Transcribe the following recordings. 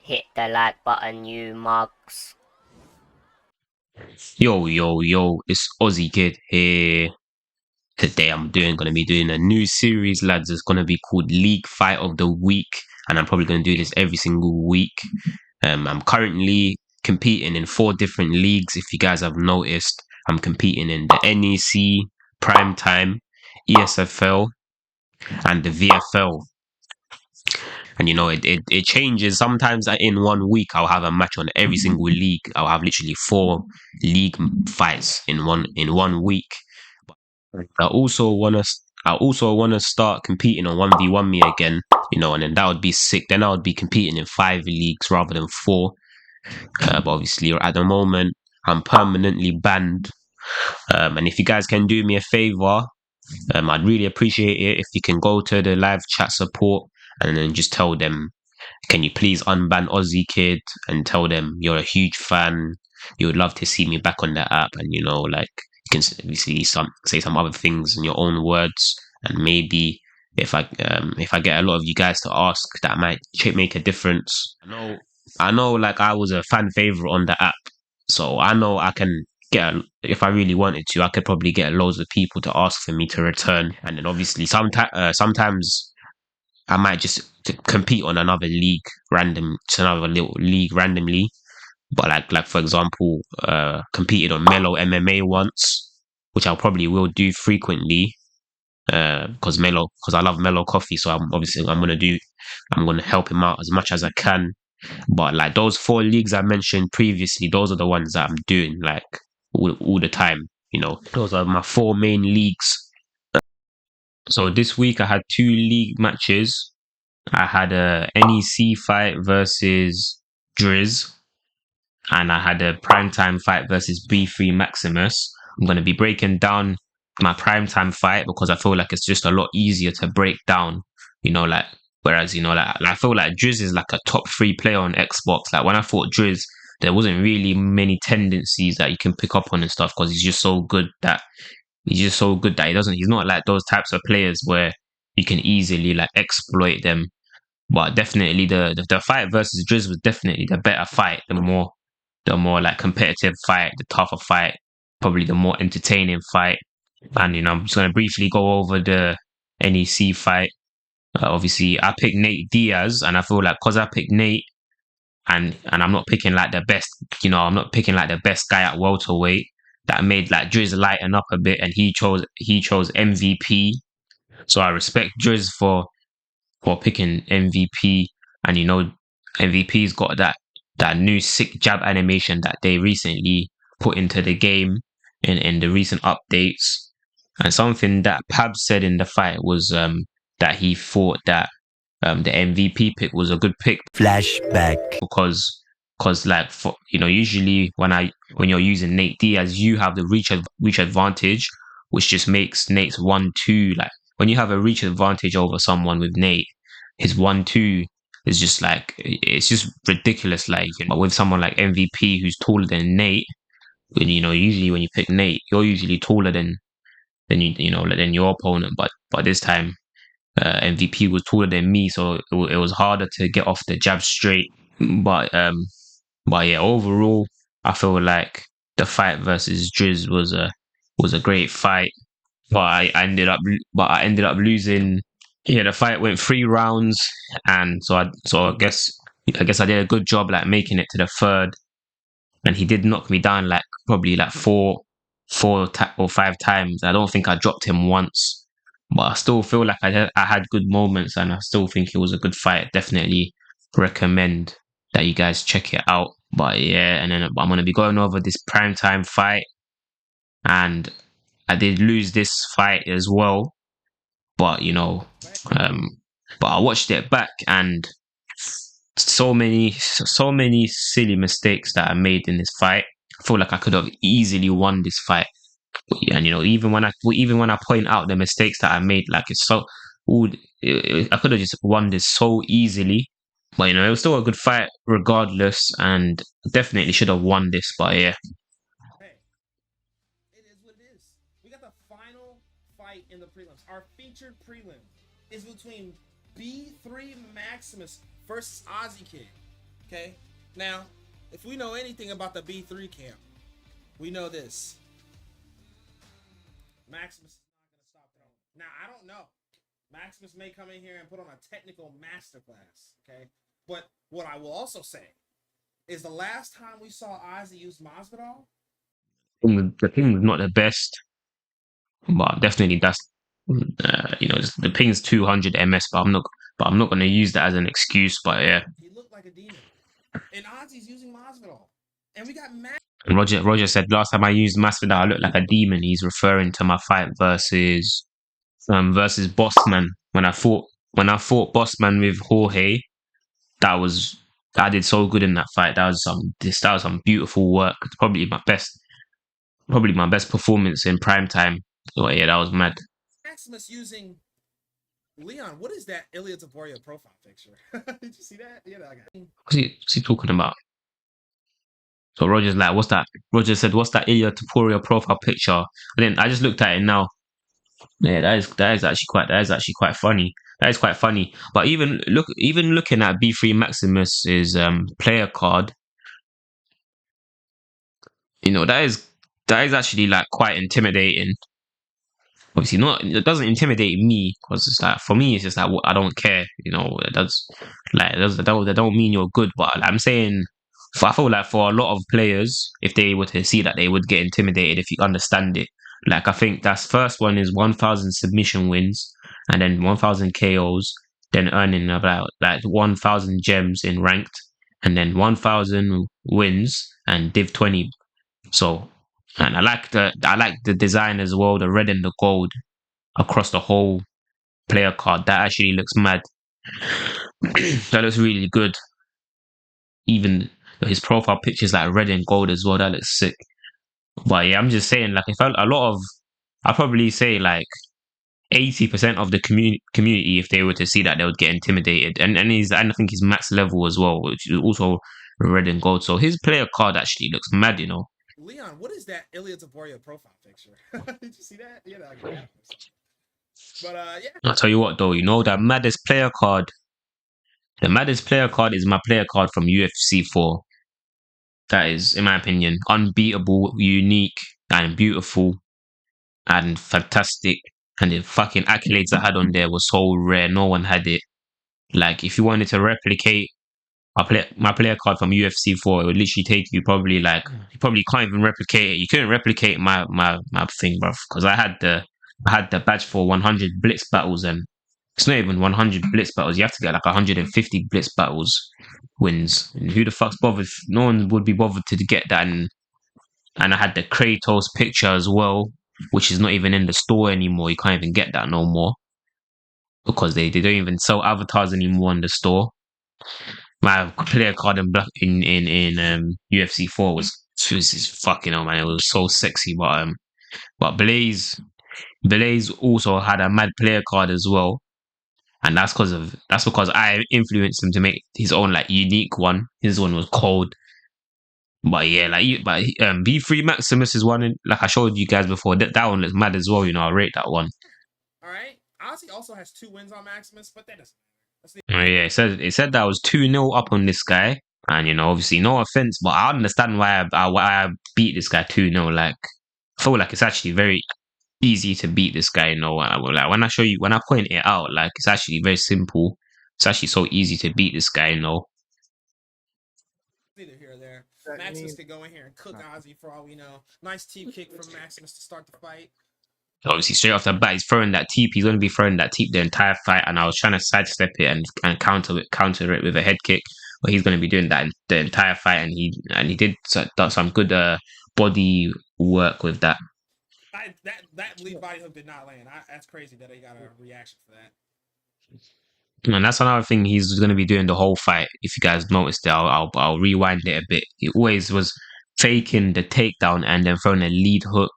Hit the like button, you mugs. Yo, it's Ozzy Kid here. Today gonna be doing a new series, lads. It's gonna be called League Fight of the Week, and I'm probably gonna do this every single week. I'm currently competing in 4 different leagues. If you guys have noticed, I'm competing in the NEC, PrimeTime, ESFL, and the VFL. And it changes. Sometimes in one week I'll have a match on every single league. I'll have literally 4 league fights in one week. I also wanna start competing on 1v1 me again, and then that would be sick. Then I would be competing in 5 leagues rather than 4. But obviously at the moment I'm permanently banned. And if you guys can do me a favor, I'd really appreciate it if you can go to the live chat support and then just tell them, can you please unban Ozzy Kid, and tell them you're a huge fan. You would love to see me back on the app, and like you can say some other things in your own words, and maybe if I get a lot of you guys to ask, that might make a difference. I know, like I was a fan favorite on the app, so I know I can if I really wanted to, I could probably get loads of people to ask for me to return, and then obviously sometimes I might just compete on another league just another little league randomly. But like for example, competed on Mellow MMA once, which I probably will do frequently. Because I love Mellow Coffee, so I'm gonna help him out as much as I can. But like those 4 leagues I mentioned previously, those are the ones that I'm doing like all the time. Those are my 4 main leagues. So this week I had 2 league matches. I had a NEC fight versus Driz, and I had a primetime fight versus B3 Maximus. I'm going to be breaking down my primetime fight because I feel like it's just a lot easier to break down, like, whereas, like I feel like Driz is like a top 3 player on Xbox. Like when I fought Driz, there wasn't really many tendencies that you can pick up on and stuff because he's not like those types of players where you can easily like exploit them. But definitely the fight versus Driz was definitely the better fight, the more like competitive fight, the tougher fight, probably the more entertaining fight. And I'm just gonna briefly go over the NEC fight. Obviously, I picked Nate Diaz, and I feel like because I picked Nate, and I'm not picking like the best, I'm not picking like the best guy at welterweight. That made like Driz lighten up a bit, and he chose MVP. So I respect Driz for picking MVP, and MVP's got that new sick jab animation that they recently put into the game in the recent updates. And something that Pab said in the fight was that he thought that the MVP pick was a good pick. Flashback. Because like usually when you're using Nate Diaz, you have the reach advantage, which just makes Nate's 1-2, like when you have a reach advantage over someone with Nate, his 1-2 is just like, it's just ridiculous. Like with someone like MVP who's taller than Nate, when usually when you pick Nate, you're usually taller than your opponent, but this time MVP was taller than me, so it was harder to get off the jab straight. But yeah, overall, I feel like the fight versus Driz was a great fight, but I ended up losing. Yeah, the fight went 3 rounds, and so I guess I did a good job like making it to the third, and he did knock me down like probably like or 5 times. I don't think I dropped him once, but I still feel like I had good moments, and I still think it was a good fight. Definitely recommend that you guys check it out. But yeah, and then I'm gonna be going over this primetime fight, and I did lose this fight as well, but um, but I watched it back, and so many silly mistakes that I made in this fight. I feel like I could have easily won this fight, and even when I point out the mistakes that I made, like it's so, ooh, I could have just won this so easily. But it was still a good fight regardless, and definitely should have won this. But yeah, Hey, it is what it is. We got the final fight in the prelims. Our featured prelim is between B3 Maximus versus Ozzy Kid. Okay? Now, if we know anything about the B3 camp, we know this. Maximus is not going to stop throwing. Now, I don't know. Maximus may come in here and put on a technical masterclass, okay? But what I will also say is the last time we saw Ozzy use Masvidal, the ping was not the best, but definitely that's the ping's 200 ms, but I'm not going to use that as an excuse. But yeah, he looked like a demon, and Ozzy's using Masvidal, and we got and Roger said last time I used Masvidal, I looked like a demon. He's referring to my fight versus Bossman when I fought Bossman with Jorge. I did so good in that fight. That was some beautiful work. It's probably my best performance in prime time. So yeah, that was mad. Maximus using Leon. What is that Ilya Taporia profile picture? Did you see that? Yeah, What's he talking about? So Roger's like, what's that? Roger said, what's that Ilya Taporia profile picture? I just looked at it now. Yeah, that is actually quite funny. That is quite funny. But even looking at B3 Maximus's player card, that is actually like quite intimidating. Obviously, not it doesn't intimidate me because it's like for me, it's just like I don't care. That don't mean you're good. But I'm saying, I feel like for a lot of players, if they were to see that, they would get intimidated if you understand it. Like I think that's first one is 1,000 submission wins, and then 1,000 KOs, then earning about like 1,000 gems in ranked, and then 1,000 wins and Div 20. So, and I like the design as well, the red and the gold across the whole player card. That actually looks mad. That looks really good. Even his profile pictures like red and gold as well. That looks sick. But yeah, I'm just saying, like, if I'd probably say like 80% of the community, if they were to see that, they would get intimidated. And I think he's max level as well, which is also red and gold. So his player card actually looks mad, Leon, what is that Ilya Taporia profile picture? Did you see that? Yeah, but yeah. I'll tell you what though, the maddest player card. The maddest player card is my player card from UFC 4. That is, in my opinion, unbeatable, unique, and beautiful, and fantastic. And the fucking accolades I had on there was so rare. No one had it. Like, if you wanted to replicate my player card from UFC 4, it would literally take you probably like you probably can't even replicate it. You couldn't replicate my thing, bruv, because I had the badge for 100 blitz battles, and it's not even 100 blitz battles. You have to get like 150 blitz battles wins. And who the fuck's bothered? No one would be bothered to get that. And I had the Kratos picture as well, which is not even in the store anymore. You can't even get that no more because they don't even sell avatars anymore in the store. My player card in UFC 4 was fucking hell, man. It was so sexy, but Blaze also had a mad player card as well, and that's because I influenced him to make his own like unique one. His one was cold, but yeah, B3 Maximus is one, like I showed you guys before. That one looks mad as well. I rate that one. All right, Ozzy also has 2 wins on Maximus, but that doesn't. Yeah, it said that I was 2-0 up on this guy, and obviously no offense, but I understand why I beat this guy 2-0. Like, I feel like it's actually very easy to beat this guy. Like when I point it out, like it's actually very simple. It's actually so easy to beat this guy. Neither here or there. Maximus could go in here and cook Ozzy for all we know. Nice teep kick from Maximus to start the fight. Obviously, straight off the bat, he's throwing that teep. He's going to be throwing that teep the entire fight, and I was trying to sidestep it and counter it with a head kick, but he's going to be doing that the entire fight, and he did some good body work with that. That lead body hook did not land. That's crazy that he got a reaction for that. And that's another thing he's going to be doing the whole fight. If you guys noticed it, I'll rewind it a bit. He always was faking the takedown and then throwing a lead hook.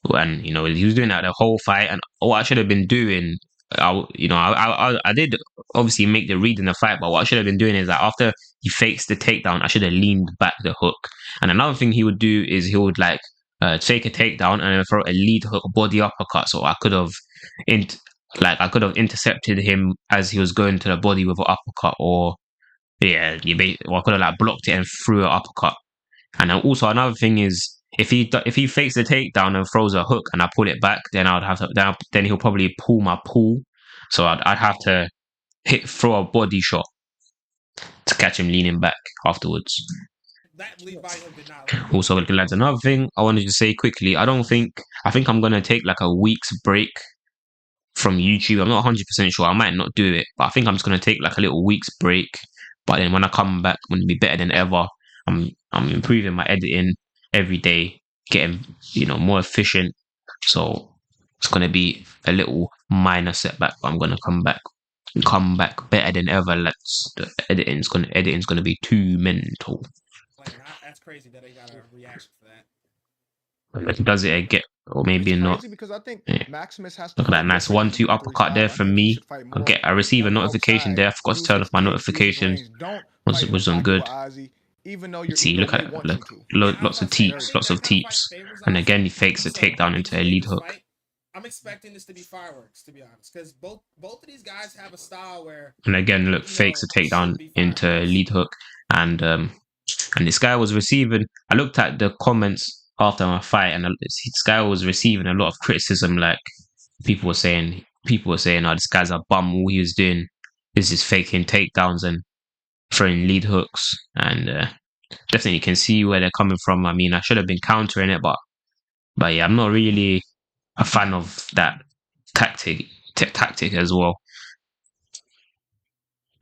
And he was doing that the whole fight. And what I should have been doing, I did obviously make the read in the fight, but what I should have been doing is that after he fakes the takedown, I should have leaned back the hook. And another thing he would do is he would like take a takedown and then throw a lead hook body uppercut. So I could have intercepted him as he was going to the body with an uppercut, or Yeah, I could have like blocked it and threw an uppercut. And then also another thing is if he fakes the takedown and throws a hook and I pull it back, then I'd have to then he'll probably pull my pull. So I'd have to throw a body shot to catch him leaning back afterwards. That lead body hook did not look Also, lads, another thing I wanted to say quickly. I think I'm gonna take like a week's break from YouTube. I'm not 100% sure. I might not do it, but I think I'm just gonna take like a little week's break. But then when I come back, I'm gonna be better than ever. I'm improving my editing every day, getting more efficient. So it's gonna be a little minor setback, but I'm gonna come back better than ever. Lads, the editing's gonna be too mental. That's crazy that they got a reaction for that. If he does it again, or maybe not. Because I think Maximus has to Look at that nice 1-2 uppercut there from me. I receive a notification there. I forgot to turn off my notifications. Which was on good. See, look at that. Look, lots of teeps. And again, he fakes a takedown into a lead hook. I'm expecting this to be fireworks, to be honest, because both of these guys have a style where. And again, look, fakes a takedown into a lead hook, and this guy was receiving. I looked at the comments after my fight, and this guy was receiving a lot of criticism. Like people were saying, "Oh, this guy's a bum. All he was doing is faking takedowns and throwing lead hooks." And definitely can see where they're coming from. I mean, I should have been countering it, but yeah, I'm not really a fan of that tactic as well.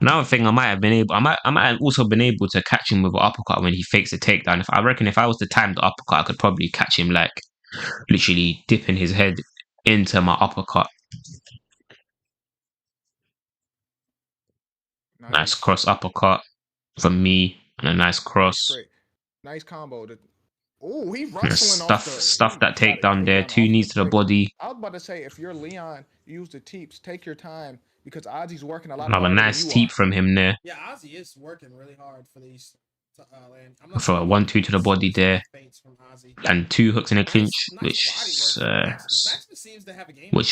Another thing, I might have also been able to catch him with an uppercut when he fakes a takedown. If I was to time the uppercut, I could probably catch him like literally dipping his head into my uppercut. Nice cross uppercut from me and a nice cross. Nice combo. Oh, he's wrestling stuff that takedown there. 2 knees to the body. I was about to say, if you're Leon, use the teeps. Take your time because Ozzy's working a lot. Have a nice teep from him there. Yeah, Ozzy is working really hard for these. For a 1-2 to the body there, and 2 hooks in a clinch, which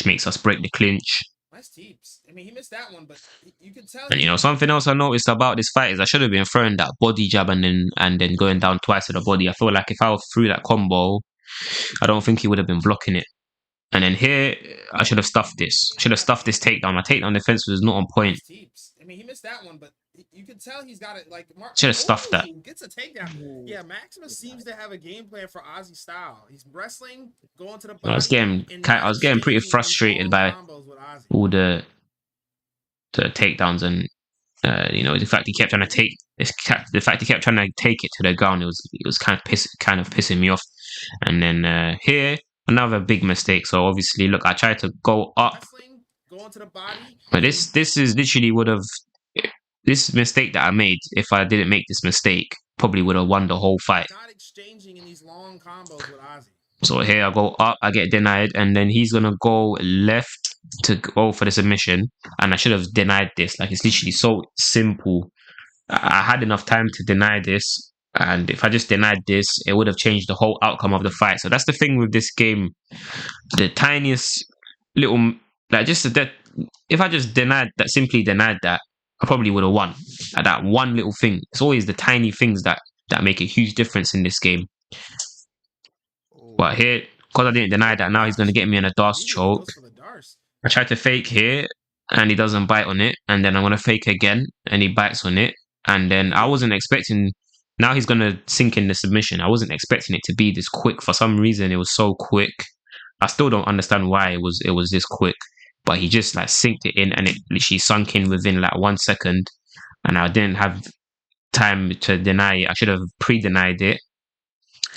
makes us break the clinch. Nice teeps. I mean, he missed that one, but you can tell. And something else I noticed about this fight is I should have been throwing that body jab and then going down twice to the body. I feel like if I threw that combo, I don't think he would have been blocking it. And then here, I should have stuffed this. Takedown. My takedown defense was not on point. I mean, he missed that one, but you can tell he's got it. Like, should have stuffed that. Gets a takedown. Yeah, Maximus seems to have a game plan for Ozzy style. He's wrestling, going to the body. I was getting pretty frustrated by all the takedowns and the fact he kept trying to take it to the ground. It was kind of pissing me off. And then here, another big mistake. So obviously, look, I tried to go up, but this is literally this mistake that I made. If I didn't make this mistake, probably would have won the whole fight. Not exchanging in these long combos with Ozzy. So here I go up, I get denied, and then he's gonna go left to go for the submission, and I should have denied this. Like, it's literally so simple. I had enough time to deny this. And if I just denied this, it would have changed the whole outcome of the fight. So that's the thing with this game. The tiniest little, if I just simply denied that, I probably would have won. At that one little thing. It's always the tiny things that make a huge difference in this game. But here, because I didn't deny that, now he's going to get me in a Darce choke. I tried to fake here, and he doesn't bite on it. And then I'm going to fake again, and he bites on it. And then I wasn't expecting... Now he's going to sink in the submission. I wasn't expecting it to be this quick. For some reason, it was so quick. I still don't understand why it was this quick. But he just synced it in, and it literally sunk in within 1 second. And I didn't have time to deny it. I should have pre-denied it.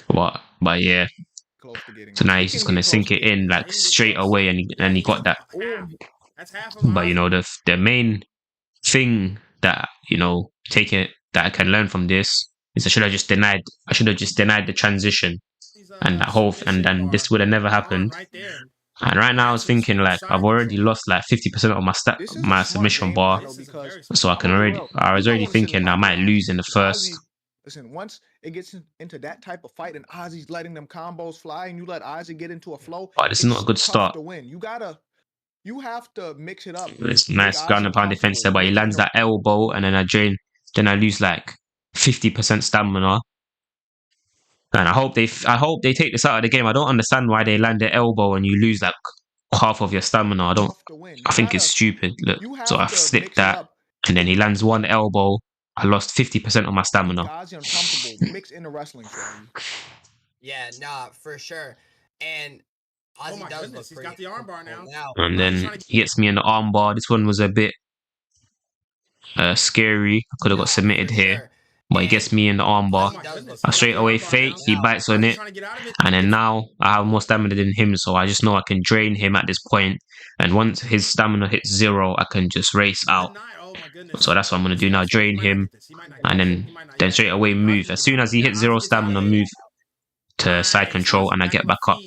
But yeah. So now he's just going to sink it in straight away, and he got that. But the main thing that that I can learn from this is I should have just denied the transition, and then this would have never happened. And right now I was thinking I've already lost 50% of my submission bar, so I was already thinking I might lose in the first. Listen, once it gets into that type of fight and Ozzy's letting them combos fly and you let Ozzy get into a flow, but this is not a good start. To win. You have to mix it up. It's nice ground and pound defense there, but he lands that elbow and then I drain then I lose like 50% stamina. And I hope they take this out of the game. I don't understand why they land their elbow and you lose like half of your stamina. I think it's stupid. Look, so I've slipped that, and then he lands one elbow. I lost 50% of my stamina. Ozzy uncomfortable. Mix into wrestling, Swaggy. Yeah, nah, for sure. And Ozzy does look he's got the armbar now. And then he hits me in the armbar. This one was a bit scary. I could have got submitted here. But he gets me in the armbar. I straight away fake. He bites on it. And then now I have more stamina than him. So I just know I can drain him at this point. And once his stamina hits 0, I can just race out. So that's what I'm going to do now. Drain him. And then straight away move. As soon as he hits 0 stamina, move to side control. And I get back up.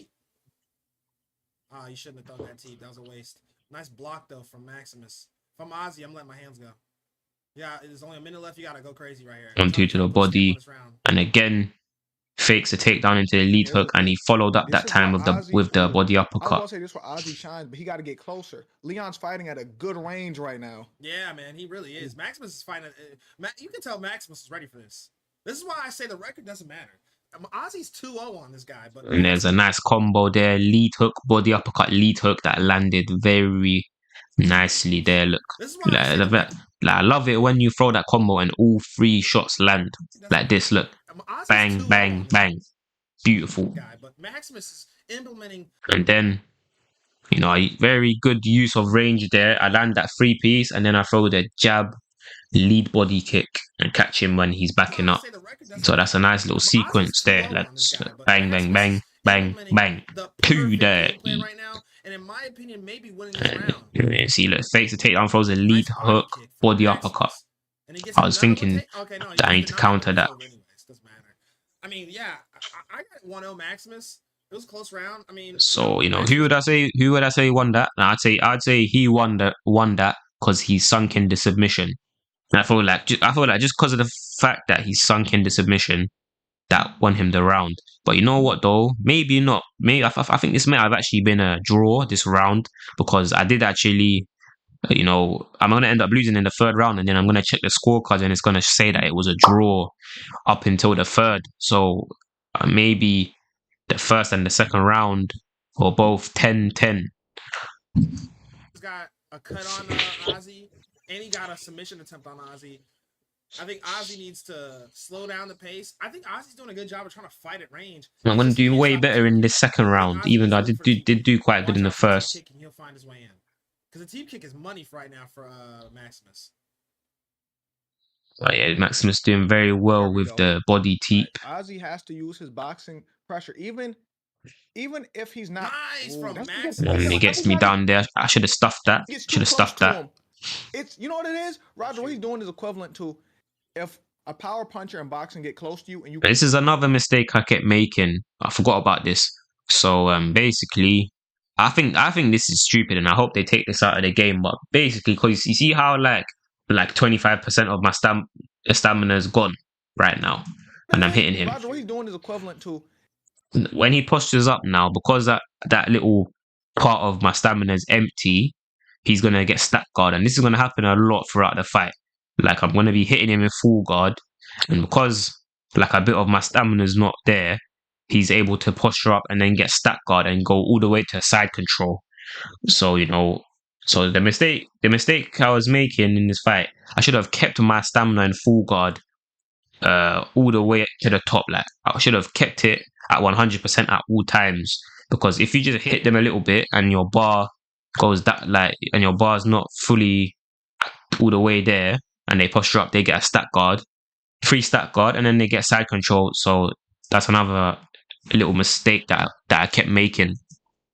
Oh, you shouldn't have thrown that teep. That was a waste. Nice block, though, from Maximus. If I'm Ozzy, I'm letting my hands go. Yeah, there's only a minute left. You gotta go crazy right here. 1-2 to the body, and again fakes a takedown into the lead hook, and he followed up that time with the body uppercut. I was gonna say this for Ozzy shines, but he got to get closer. Leon's fighting at a good range right now. Yeah, man, he really is. Maximus is fighting. You can tell Maximus is ready for this. This is why I say the record doesn't matter. Ozzy's 2-0 on this guy, but and there's a nice combo there: lead hook, body uppercut, lead hook that landed very nicely there. Look, I love it when you throw that combo and all 3 shots land like this. Look, bang, bang, bang, beautiful. But Maximus is implementing. And then, you know, very good use of range there. I land that 3-piece, and then I throw the jab, lead body kick, and catch him when he's backing up. So that's a nice little sequence there. Like bang, bang, bang, bang, bang, 2 there. Right now, and in my opinion, maybe winning this round. See, look, fakes the takedown, throws a lead hook, body uppercut. I was thinking that I need to counter that. I mean, yeah, I got 1-0 Maximus. It was a close round. I mean, so you know, who would I say won that? Now, I'd say he won that because he sunk in the submission. And I feel like just because of the fact that he sunk in the submission, that won him the round. But you know what though? Maybe not. Maybe I think this might have actually been a draw this round, because I did actually, you know, I'm gonna end up losing in the 3rd round, and then I'm gonna check the scorecards and it's gonna say that it was a draw up until the 3rd. So maybe the 1st and the 2nd round were both 10-10. He's got a cut on Ozzy, and he got a submission attempt on Ozzy. I think Ozzy needs to slow down the pace. I think Ozzy's doing a good job of trying to fight at range. I'm going to do way better in this 2nd round, even though I did do quite good in the 1st. He'll find his way in, because the teep kick is money for right now for Maximus. Oh yeah, Maximus doing very well with the body teep. Ozzy has to use his boxing pressure, even if he's not. Nice from Maximus. And he gets me down there. I should have stuffed that. It's, you know what it is, Roger. What he's doing is equivalent to if a power puncher in boxing get close to you and you. This is another mistake I kept making. I forgot about this. So basically, I think this is stupid, and I hope they take this out of the game. But basically, because you see how like 25% of my stamina is gone right now, and I'm hitting him. Roger, what he's doing is equivalent to when he postures up now, because that little part of my stamina is empty. He's going to get stack guard, and this is going to happen a lot throughout the fight. Like, I'm going to be hitting him in full guard, and because like a bit of my stamina is not there, he's able to posture up and then get stack guard and go all the way to side control. So, you know, so the mistake I was making in this fight, I should have kept my stamina in full guard all the way to the top. Like, I should have kept it at 100% at all times, because if you just hit them a little bit and your bar goes that and your bar's not fully all the way there, and they posture up, they get a stack guard, free stack guard, and then they get side control. So that's another little mistake that I kept making.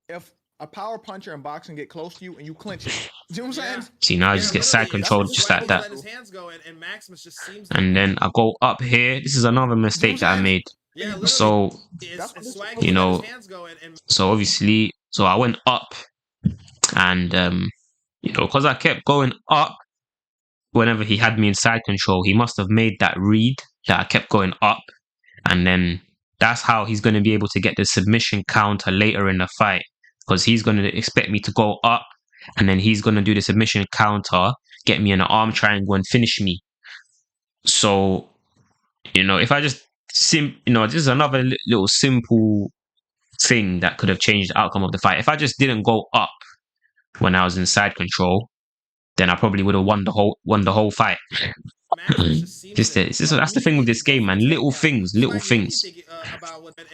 If a power puncher in boxing get close to you and you clinch it, you know what I'm saying? See, now I just get side control just like that. And then I go up here. This is another mistake that I made. So, you know, so obviously, so I went up. And, you know, because I kept going up whenever he had me in side control, he must have made that read that I kept going up. And then that's how he's going to be able to get the submission counter later in the fight, because he's going to expect me to go up, and then he's going to do the submission counter, get me in an arm triangle and finish me. So, if I just this is another little simple thing that could have changed the outcome of the fight. If I just didn't go up when I was in side control, then I probably would have won the whole fight. Maximus just seems That's the thing with this game, man. Little things.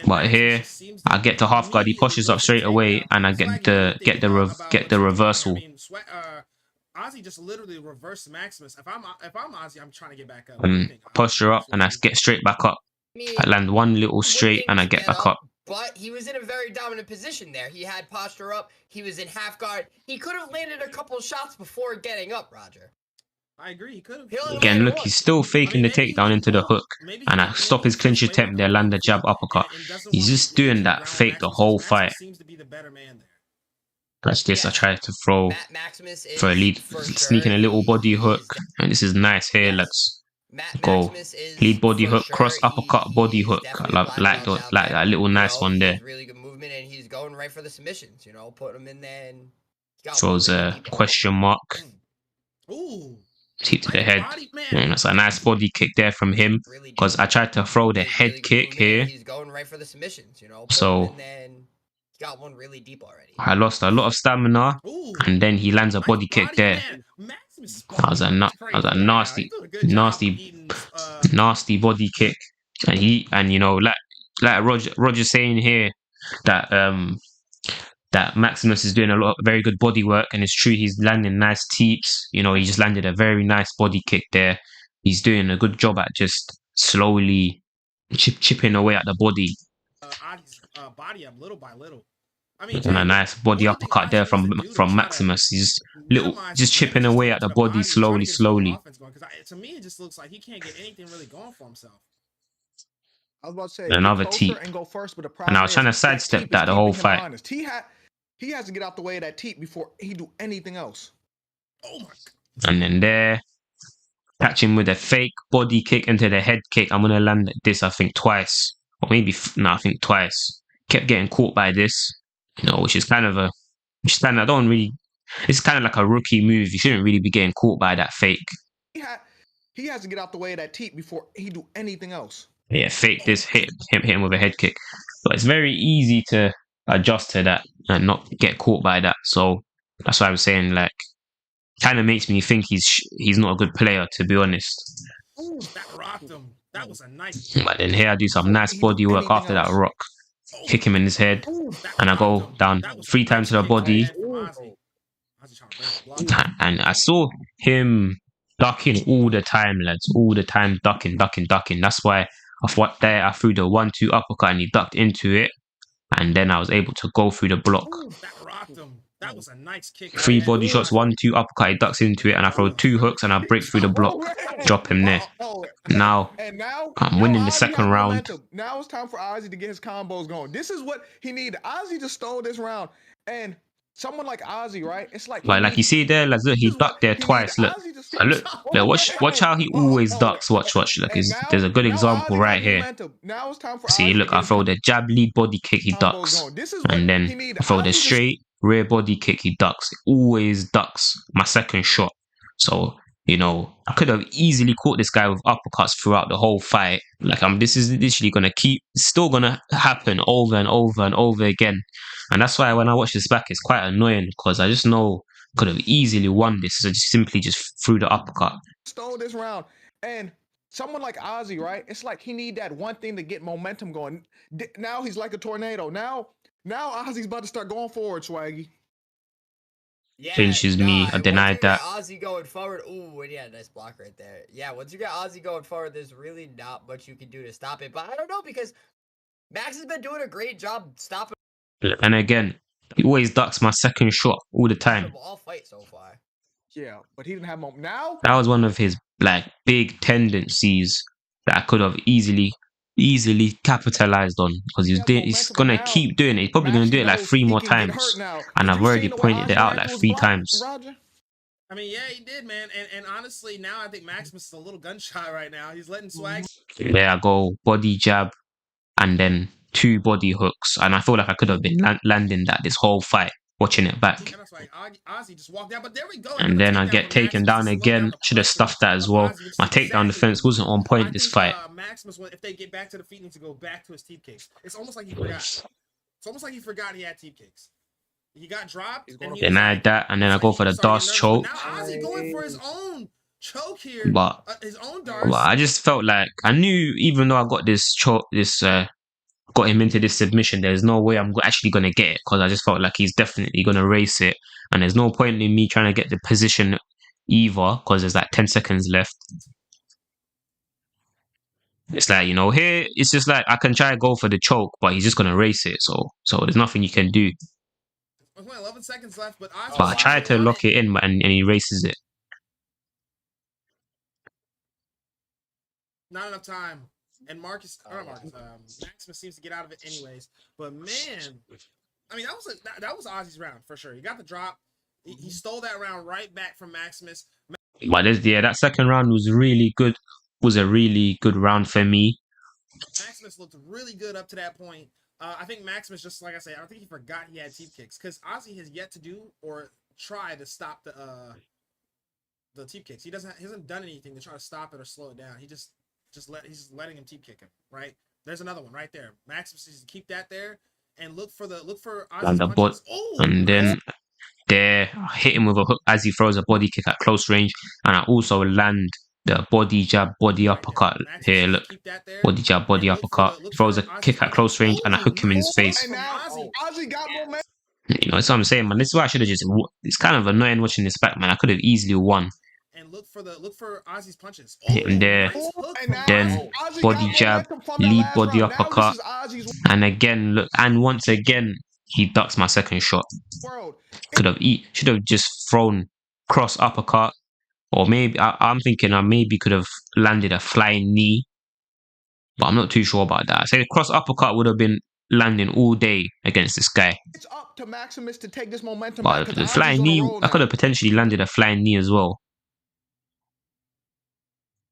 But here, I get to half guard. He pushes up straight away, and I get the reversal. I mean, Ozzy just literally reversed Maximus. If I'm Ozzy, I'm trying to get back up. Posture up, and I get straight back up. I land one little straight, and I get back up. But he was in a very dominant position there. He had posture up. He was in half guard. He could have landed a couple of shots before getting up, Roger. I agree. He could have. Again, look, he's still faking the takedown into the hook. And I stop his clinch attempt there, land the jab uppercut. He's just doing that fake the whole fight. Seems to be the better man there. That's this. I tried to throw for a lead, sneaking a little body hook. And this is nice here. Let's go. Lead body hook, cross uppercut, body hook. I like that little nice one there. Really good movement, and he's going right for the submissions. Put him in there and throws a question mark. Ooh. Teep to the head. That's a nice body kick there from him, because I tried to throw the head kick here. He's going right for the submissions, So he got one really deep already. I lost a lot of stamina, and then he lands a body kick there. That was a nasty body kick. And like Roger's saying here that Maximus is doing very good body work, and it's true, he's landing nice teeps. He just landed a very nice body kick there. He's doing a good job at just slowly chipping away at the body. Body up little by little. I mean, and a nice body uppercut there from Maximus. He's just chipping away at the body slowly. To me, it just looks like he can't get anything really going for himself. I was about to say another teep, and I was trying to sidestep that the whole fight. He has to get out the way of that teep before he do anything else. Oh my God. And then there, catch him with a fake body kick into the head kick. I'm gonna land this, I think, twice, or maybe I think twice. Kept getting caught by this, which is kind of it's kind of like a rookie move. You shouldn't really be getting caught by that fake. He has to get out the way of that teep before he do anything else. Yeah, fake this, hit him with a head kick. But it's very easy to adjust to that and not get caught by that. So that's why I was saying, like, kind of makes me think he's not a good player, to be honest. Ooh, that rocked him. That was a nice. But then here I do some nice body work after that rock. Kick him in his head, and I go down 3 times to the body. And I saw him ducking all the time, lads. All the time, ducking. That's why I threw the 1-2 uppercut, and he ducked into it. And then I was able to go through the block. That rocked him. That was a nice kick. 3 body shots, 1-2 uppercut, he ducks into it, and I throw 2 hooks, and I break through the block. Drop him there. Now I'm winning the second round. Now it's time for Ozzy to get his combos going. This is what he needed. Ozzy just stole this round. And someone like Ozzy, right? It's like you see there, like, look, he ducked there twice. Look, watch how he always ducks. Watch. Look, there's a good example right here. See, look, I throw the jab lead body kick, he ducks, and then I throw the straight rear body kick, he ducks. It always ducks my second shot. So I could have easily caught this guy with uppercuts throughout the whole fight. Like, this is literally still gonna happen over and over again. And that's why when I watch this back, it's quite annoying, because I just know I could have easily won this. So just simply threw the uppercut. Stole this round. And someone like Ozzy, right? It's like he need that one thing to get momentum going. Now he's like a tornado. Now Ozzy's about to start going forward, Swaggy. Yeah, finishes me. I denied that. Ozzy going forward. Ooh, yeah, nice block right there. Yeah, once you got Ozzy going forward, there's really not much you can do to stop it. But I don't know, because Max has been doing a great job stopping. And again, he always ducks my second shot all the time. All fight so far. Yeah, but he didn't have moment. Now that was one of his big tendencies that I could have easily capitalized on, because he's gonna keep doing it. He's probably gonna do it like 3 more times, and I've already pointed it out like 3 times. I mean, yeah, he did, man. And honestly, now I think Maximus is a little gunshot right now. He's letting swag. There I go, body jab, and then 2 body hooks, and I feel like I could have been landing that this whole fight. watching it back. And that's like Ozzy just walked down, but there we go. And then I get taken down again. Should have stuffed that as well. My takedown defense wasn't on point this fight. Maximus, if they get back to the feet, needs to go back to his teep kicks. It's almost like he forgot. It's almost like he forgot he had teep kicks. He got dropped. Then I had that, and then I go for the Darce choke. Now Ozzy going for his own choke here. But his own Darce. I just felt like I knew, even though I got this choke, got him into this submission, there's no way I'm actually going to get it, because I just felt like he's definitely going to race it, and there's no point in me trying to get the position either, because there's like 10 seconds left. It's like, you know, here it's just like I can try to go for the choke, but he's just going to race it, so there's nothing you can do. 11 seconds left, but I tried to lock it in, and he races it. Not enough time. And Maximus seems to get out of it anyways. But man, I mean, that was Ozzy's round for sure. He got the drop. He stole that round right back from Maximus. But that second round was really good. Was a really good round for me. Maximus looked really good up to that point. I think Maximus, just like I said, I think he forgot he had teep kicks, because Ozzy has yet to do or try to stop the teep kicks. He hasn't done anything to try to stop it or slow it down. He's letting him teep kick him, right? There's another one right there. Maximus needs to keep that there and look for Ozzy's punches. And then there, I hit him with a hook as he throws a body kick at close range, and I also land the body jab, body uppercut. Here, look, body jab, body uppercut. Throws a kick at close range, and I hook him in his face. And now Ozzy got momentum. You know, that's what I'm saying, man. This is why I should have just. It's kind of annoying watching this back, man. I could have easily won. And look for Ozzy's punches. Hit him there, then body jab, lead body uppercut, and again, look, and once again he ducks my second shot. Should have just thrown cross uppercut, or maybe I'm thinking I maybe could have landed a flying knee, but I'm not too sure about that. I say the cross uppercut would have been landing all day against this guy. It's up to Maximus to take this momentum. But the flying knee, I could have potentially landed a flying knee as well.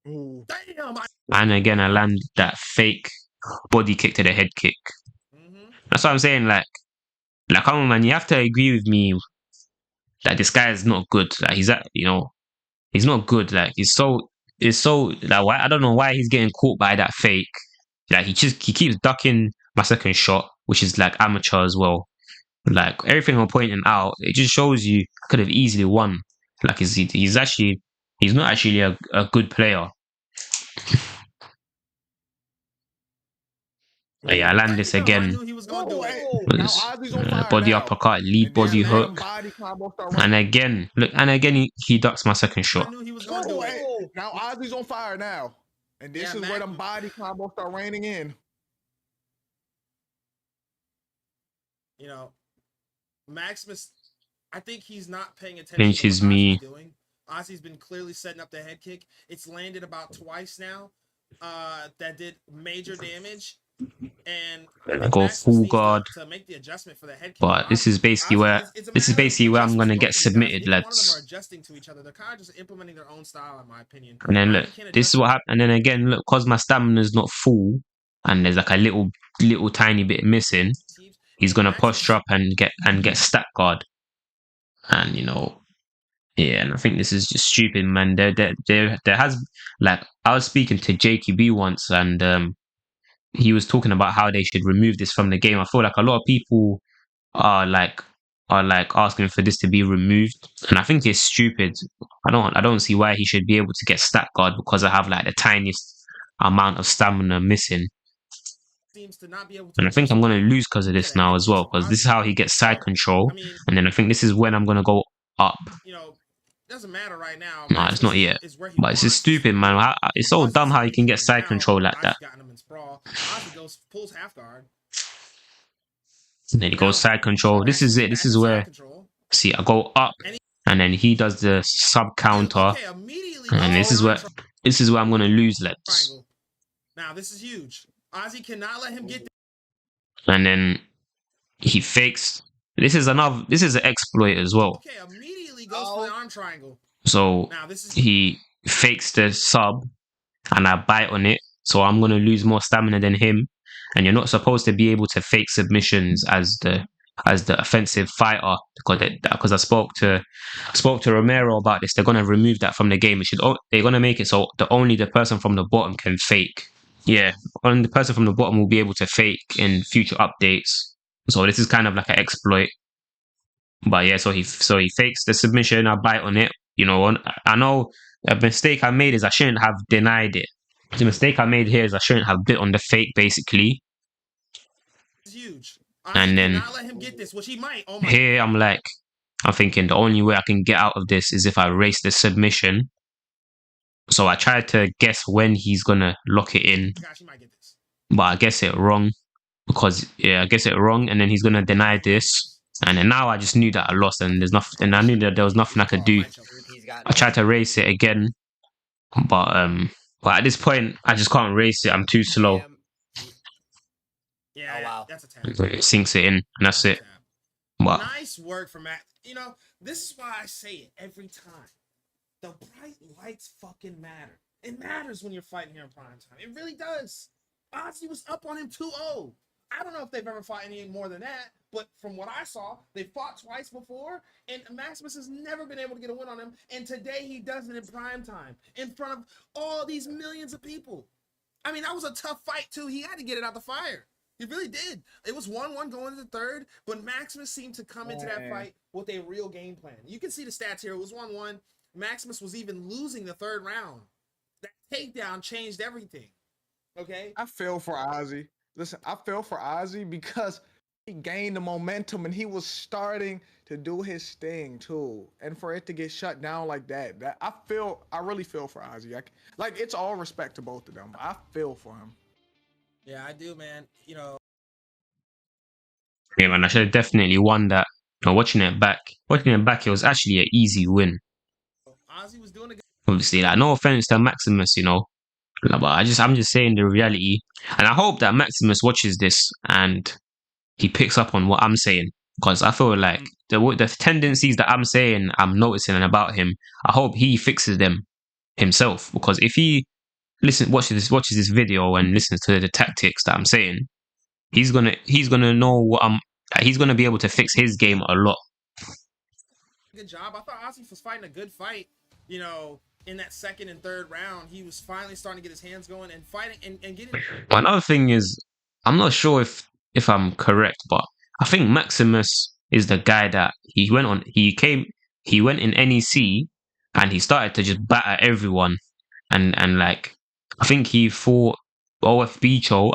Ooh. Damn. And again, I land that fake body kick to the head kick. That's what I'm saying. Like, come on, man, you have to agree with me that this guy is not good. Like, he's not good. Like, it's so like, why, I don't know why he's getting caught by that fake. Like, he keeps ducking my second shot, which is like amateur as well. Like, everything I'm pointing out, it just shows you I could have easily won. Like, he's not actually a good player. But yeah, I land this again. Body uppercut, lead body hook, and again, look, he ducks my second shot. Now Ozzy's on fire now, and this is where them body combos start raining in. You know, Maximus, I think he's not paying attention. Pinches me. Doing. Ozzy's been clearly setting up the head kick. It's landed about twice now. That did major damage. And I go full guard. To make the adjustment for the head kick. But this is basically where I'm gonna get submitted, lads. One of them are adjusting to each other. They're kind of just implementing their own style, in my opinion. And then look, this is what happened. And then again, look, because my stamina is not full, and there's like a little tiny bit missing, he's gonna posture up and get stack guard. And you know. Yeah, and I think this is just stupid, man. There has, like, I was speaking to JQB once, and he was talking about how they should remove this from the game. I feel like a lot of people are asking for this to be removed, and I think it's stupid. I don't see why he should be able to get stat guard because I have like the tiniest amount of stamina missing. And I think I'm gonna lose because of this now as well, because this is how he gets side control, and then I think this is when I'm gonna go up. You know, doesn't matter right now. Nah, it's not yet. But it's just stupid, man. It's so dumb how you can get side control like that. Pulls half guard. And then he goes side control. This is it. This is where, see, I go up, and then he does the sub counter, and this is where I'm gonna lose, lads. Now this is huge. Ozzy cannot let him get. And then he fakes. This is an exploit as well. Okay, immediately goes for the arm triangle. So he fakes the sub, and I bite on it. So I'm gonna lose more stamina than him. And you're not supposed to be able to fake submissions as as the offensive fighter, because I spoke to Romero about this. They're gonna remove that from the game. They're gonna make it so the person from the bottom can fake. Yeah, only the person from the bottom will be able to fake in future updates. So this is kind of like an exploit. But yeah, so he fakes the submission. I bite on it. You know, I know a mistake I made is I shouldn't have denied it. The mistake I made here is I shouldn't have bit on the fake, basically. It's huge. And then not let him get this, which he might. Oh my. Here I'm thinking the only way I can get out of this is if I race the submission. So I tried to guess when he's gonna lock it in. Gosh, he might get this. But I guess it wrong. I guess it wrong, and then he's gonna deny this. And then now I just knew that I lost, and there's nothing, and I knew that there was nothing I could do. I tried to race it again, but at this point I just can't race it. I'm too slow. Yeah, oh, wow. That's a tap. It sinks it in, and that's it. But nice work from Matt. You know, this is why I say it every time. The bright lights fucking matter. It matters when you're fighting here in prime time. It really does. Ozzy was up on him 2-0. I don't know if they've ever fought any more than that, but from what I saw, they fought twice before, and Maximus has never been able to get a win on him, and today he does it in prime time, in front of all these millions of people. I mean, that was a tough fight, too. He had to get it out the fire. He really did. It was 1-1 going into the third, but Maximus seemed to come into that fight with a real game plan. You can see the stats here. It was 1-1. Maximus was even losing the third round. That takedown changed everything. Okay? I feel for Ozzy. Listen, I feel for Ozzy because he gained the momentum and he was starting to do his thing too. And for it to get shut down like that I really feel for Ozzy. Like, it's all respect to both of them. I feel for him. Yeah, I do, man. You know. Yeah, man, I should have definitely won that. You know, watching it back, it was actually an easy win. Ozzy was doing it. Obviously, like, no offense to Maximus, you know, but I'm just saying the reality, and I hope that Maximus watches this and he picks up on what I'm saying, because I feel like the tendencies that I'm saying, I'm noticing about him. I hope he fixes them himself, because if he watches this video and listens to the tactics that I'm saying, he's gonna know he's gonna be able to fix his game a lot. Good job. I thought Ozzy was fighting a good fight. You know, in that second and third round, he was finally starting to get his hands going and fighting and getting. Another thing is, I'm not sure if I'm correct, but I think Maximus is the guy that he went in NEC and he started to just batter everyone, and like, I think he fought OFB Cho.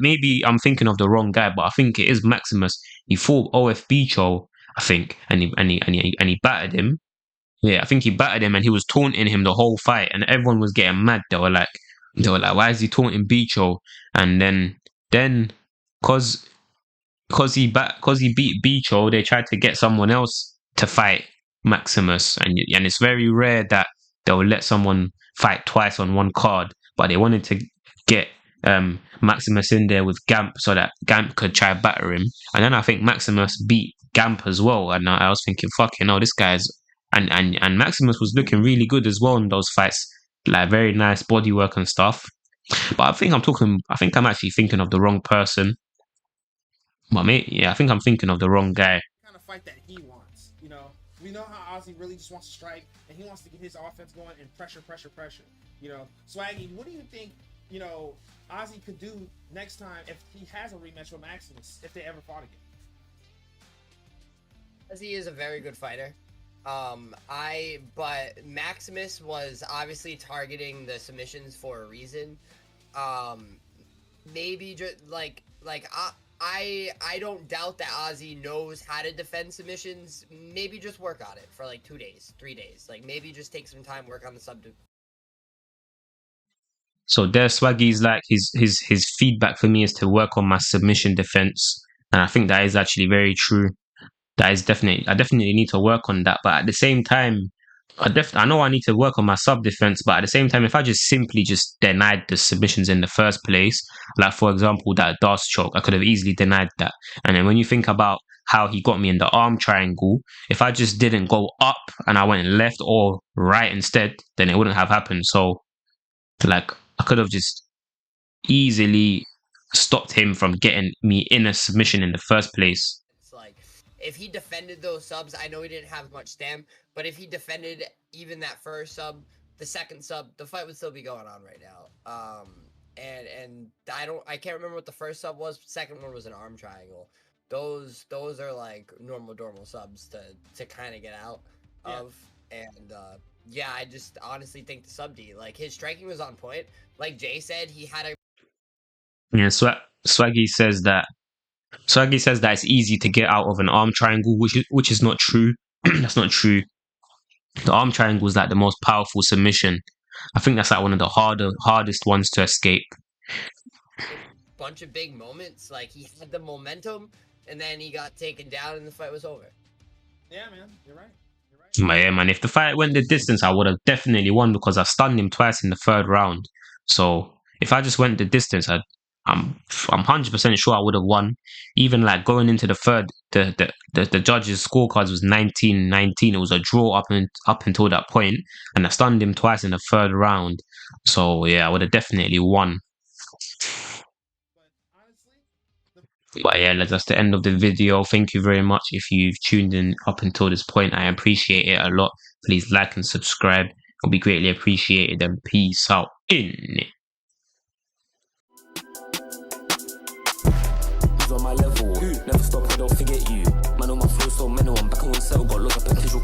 Maybe I'm thinking of the wrong guy, but I think it is Maximus. He fought OFB Cho, I think, and he battered him. Yeah, I think he battered him, and he was taunting him the whole fight, and everyone was getting mad. They were like, why is he taunting Bicho? And then, cause he beat Bicho, they tried to get someone else to fight Maximus, and it's very rare that they'll let someone fight twice on one card. But they wanted to get Maximus in there with Gamp so that Gamp could try batter him, and then I think Maximus beat Gamp as well. And I was thinking, fucking no, this guy's. And Maximus was looking really good as well in those fights, like very nice bodywork and stuff. But I think I'm actually thinking of the wrong person. But I think I'm thinking of the wrong guy. Kind of fight that he wants, you know. We know how Ozzy really just wants to strike, and he wants to get his offense going and pressure. You know, Swaggy, what do you think, you know, Ozzy could do next time if he has a rematch with Maximus, if they ever fought again? Ozzy is a very good fighter. But Maximus was obviously targeting the submissions for a reason. Maybe just I don't doubt that Ozzy knows how to defend submissions. Maybe just work on it for like 2 days, 3 days. Like, maybe just take some time, work on the sub. So there, Swaggy's like his feedback for me is to work on my submission defense, and I think that is actually very true. I definitely need to work on that. But at the same time, I know I need to work on my sub defense. But at the same time, if I simply denied the submissions in the first place, like for example that Das choke, I could have easily denied that. And then when you think about how he got me in the arm triangle, if I just didn't go up and I went left or right instead, then it wouldn't have happened. So, like, I could have just easily stopped him from getting me in a submission in the first place. It's like, if he defended those subs, I know he didn't have much stamina, but if he defended even that first sub, the second sub, the fight would still be going on right now. And I can't remember what the first sub was. Second one was an arm triangle. Those are like normal subs to kind of get out of. And yeah, I just honestly think the sub D, like his striking was on point. Like Jay said, he had a Swaggy says that it's easy to get out of an arm triangle, which is not true. That's not true. The arm triangle is like the most powerful submission. I think that's like one of the hardest ones to escape. Bunch of big moments. Like he had the momentum, and then he got taken down, and the fight was over. Yeah, man, you're right. Yeah, man. If the fight went the distance, I would have definitely won because I stunned him twice in the third round. So if I just went the distance, I'm 100% sure I would have won. Even like going into the third, the judges' scorecards was 19-19. It was a draw up until that point, and I stunned him twice in the third round. So yeah, I would have definitely won. But yeah, that's the end of the video. Thank you very much if you've tuned in up until this point. I appreciate it a lot. Please like and subscribe. It'll be greatly appreciated. And peace out. On my level, never stop, I don't forget you. Man on my flow so mental, I'm back on one settle, got loads of potential.